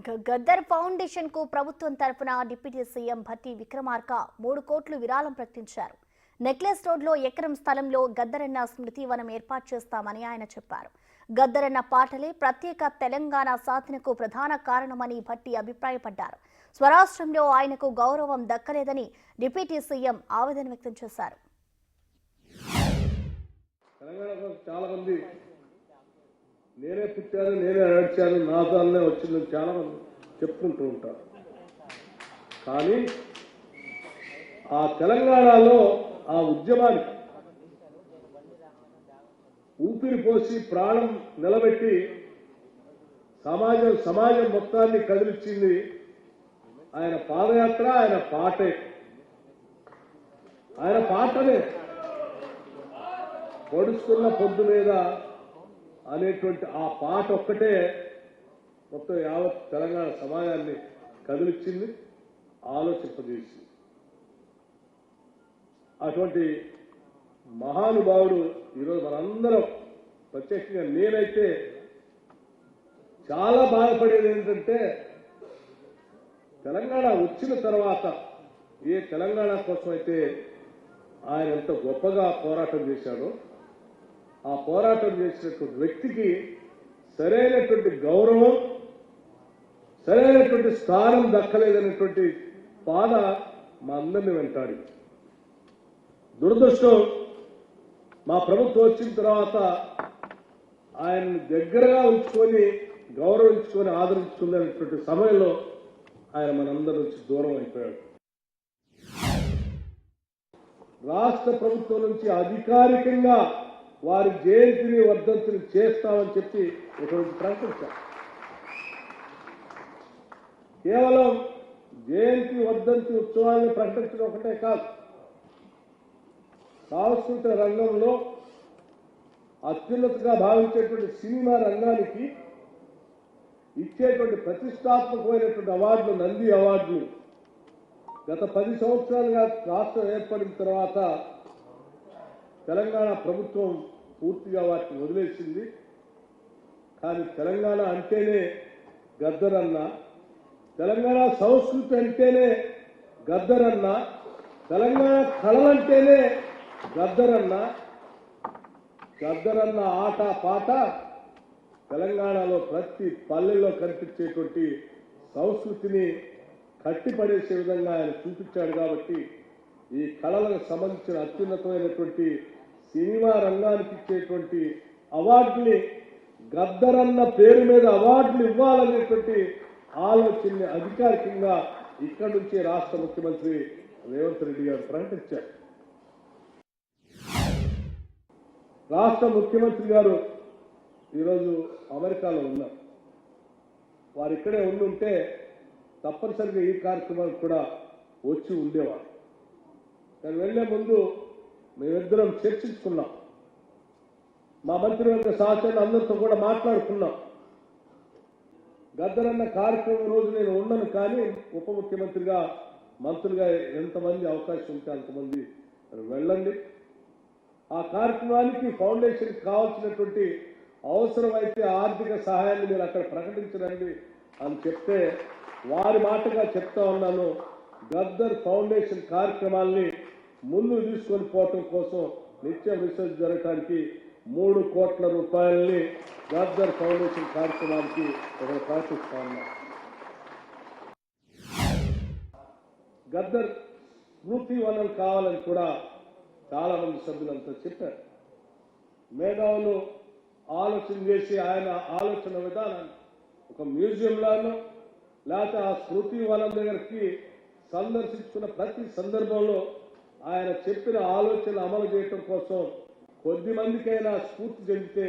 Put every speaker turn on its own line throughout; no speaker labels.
Gaddar foundation కు ప్రభుత్వం తరపున డిప్యూటీ సీఎం భట్టి విక్రమార్క 3 కోట్లు విరాళం ప్రకటించారు. నెక్లెస్ రోడ్లో ఎకరం స్థలంలో గద్దరన్న స్మృతి వనం ఏర్పాటు చేస్తామని ఆయన చెప్పారు. గద్దరన్న పాటలే ప్రత్యేక తెలంగాణ సాధనకు ప్రధాన కారణమని భట్టి అభిప్రాయపడ్డారు. స్వరాష్ట్రంలో ఆయనకు గౌరవం దక్కలేదని డిప్యూటీ సీఎం ఆవేదన వ్యక్తం చేశారు.
నేనే పుట్టాను, నేనే నడిచాను, నా దాన్నే వచ్చిందని చాలా మంది చెప్పుకుంటూ ఉంటారు. కానీ ఆ తెలంగాణలో ఆ ఉద్యమానికి ఊపిరి పోసి ప్రాణం నిలబెట్టి సమాజం మొత్తాన్ని కదిలిచ్చింది ఆయన పాదయాత్ర, ఆయన పాటే. ఆయన పాటనే పొడుస్తున్న పొద్దు మీద అనేటువంటి ఆ పాట ఒక్కటే మొత్తం యావత్ తెలంగాణ సమాజాన్ని కదిలిచ్చింది, ఆలోచింపజేసింది. అటువంటి మహానుభావుడు ఈరోజు మనందరం, ప్రత్యేకంగా నేనైతే చాలా బాధపడేది ఏంటంటే, తెలంగాణ వచ్చిన తర్వాత ఏ తెలంగాణ కోసం అయితే ఆయన ఎంత గొప్పగా పోరాటం చేశాడో, ఆ పోరాటం చేసినటువంటి వ్యక్తికి సరైనటువంటి గౌరవం, సరైనటువంటి స్థానం దక్కలేదనేటువంటి బాధ మా అందరినీ వెంటాడి. దురదృష్టం, మా ప్రభుత్వం వచ్చిన తర్వాత ఆయన్ని దగ్గరగా ఉంచుకొని, గౌరవించుకొని, ఆదరించుకునేటువంటి సమయంలో ఆయన మనందరి నుంచి దూరం అయిపోయాడు. రాష్ట్ర ప్రభుత్వం నుంచి అధికారికంగా వారి జయంతిని, వర్ధంతిని చేస్తామని చెప్పి ఒకరోజు ప్రకటించారు. కేవలం జయంతి, వర్ధంతి ఉత్సవాన్ని ప్రకటించడం ఒకటే కాదు, సాంస్కృతిక రంగంలో అత్యున్నతగా భావించేటువంటి సినిమా రంగానికి ఇచ్చేటువంటి ప్రతిష్టాత్మకమైనటువంటి అవార్డులు, నంది అవార్డులు గత 10 సంవత్సరాలుగా రాష్ట్రం ఏర్పడిన తర్వాత తెలంగాణ ప్రభుత్వం పూర్తిగా వాటిని వదిలేసింది. కానీ తెలంగాణ అంటేనే గద్దరన్న, తెలంగాణ సంస్కృతి అంటేనే గద్దరన్న, తెలంగాణ కళలంటేనే గద్దరన్న. గద్దరన్న ఆట పాట తెలంగాణలో ప్రతి పల్లెల్లో కనిపించేటువంటి సంస్కృతిని కట్టిపడేసే విధంగా ఆయన చూపించాడు. కాబట్టి ఈ కళలకు సంబంధించిన అత్యున్నతమైనటువంటి సినిమా రంగానికి ఇచ్చేటువంటి అవార్డుని, గద్దరన్న పేరు మీద అవార్డులు ఇవ్వాలనేటువంటి ఆలోచనని అధికారికంగా ఇక్కడి నుంచే రాష్ట్ర ముఖ్యమంత్రి రేవంత్ రెడ్డి గారు ప్రకటించారు. రాష్ట్ర ముఖ్యమంత్రి గారు ఈరోజు అమెరికాలో ఉన్నారు. వారు ఇక్కడే ఉండుంటే తప్పనిసరిగా ఈ కార్యక్రమానికి కూడా వచ్చి ఉండేవారు. కానీ వెళ్లే ముందు మేమిద్దరం చర్చించుకున్నాం, మా మంత్రివర్గ సహచరులు అందరితో కూడా మాట్లాడుకున్నాం. గద్దరన్న కార్యక్రమం రోజు నేను ఉండను, కానీ ఉప ముఖ్యమంత్రిగా, మంత్రులుగా ఎంతమంది అవకాశం ఉంటే అంతమంది వెళ్ళండి. ఆ కార్యక్రమానికి ఫౌండేషన్కి కావాల్సినటువంటి అవసరమైతే ఆర్థిక సహాయాన్ని మీరు అక్కడ ప్రకటించరండి అని చెప్తే, వారి మాటగా చెప్తా ఉన్నాను, గద్దర్ ఫౌండేషన్ కార్యక్రమాల్ని ముందు తీసుకొని పోవటం కోసం నిత్యం రీసెర్చ్ జరగడానికి 3 కోట్ల రూపాయలని గద్దర్ ఫౌండేషన్ కార్యక్రమానికి ఒకరు ప్రకటిస్తా ఉన్నారు. గద్దర్ స్మృతి వనం కావాలని కూడా చాలా మంది సభ్యులంతా చెప్పారు. మేధావులు ఆలోచన చేసి ఆయన ఆలోచన విధానాన్ని ఒక మ్యూజియంలోనూ లేకపోతే ఆ స్మృతి వనం దగ్గరికి సందర్శించుకున్న ప్రతి సందర్భంలో ఆయన చెప్పిన ఆలోచనలు అమలు చేయడం కోసం కొద్ది మందికైనా స్ఫూర్తి చెందితే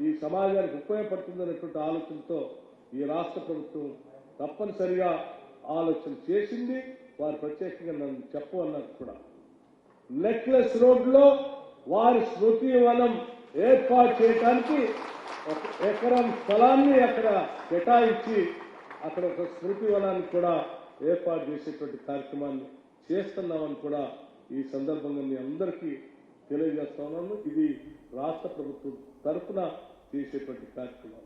ఈ సమాజానికి ఉపయోగపడుతుందనేటువంటి ఆలోచనతో ఈ రాష్ట్ర ప్రభుత్వం తప్పనిసరిగా ఆలోచన చేసింది. వారు ప్రత్యేకంగా నన్ను చెప్పవన్నారు కూడా. నెక్లెస్ రోడ్లో వారి స్మృతి వనం ఏర్పాటు చేయడానికి 1 ఎకరం స్థలాన్ని అక్కడ కేటాయించి అక్కడ ఒక స్మృతి వనాన్ని కూడా ఏర్పాటు చేసేటువంటి కార్యక్రమాన్ని చేస్తున్నామని కూడా ఈ సందర్భంగా మీ అందరికీ తెలియజేస్తా ఉన్నాను. ఇది రాష్ట్ర ప్రభుత్వం తరఫున చేసేటువంటి కార్యక్రమం.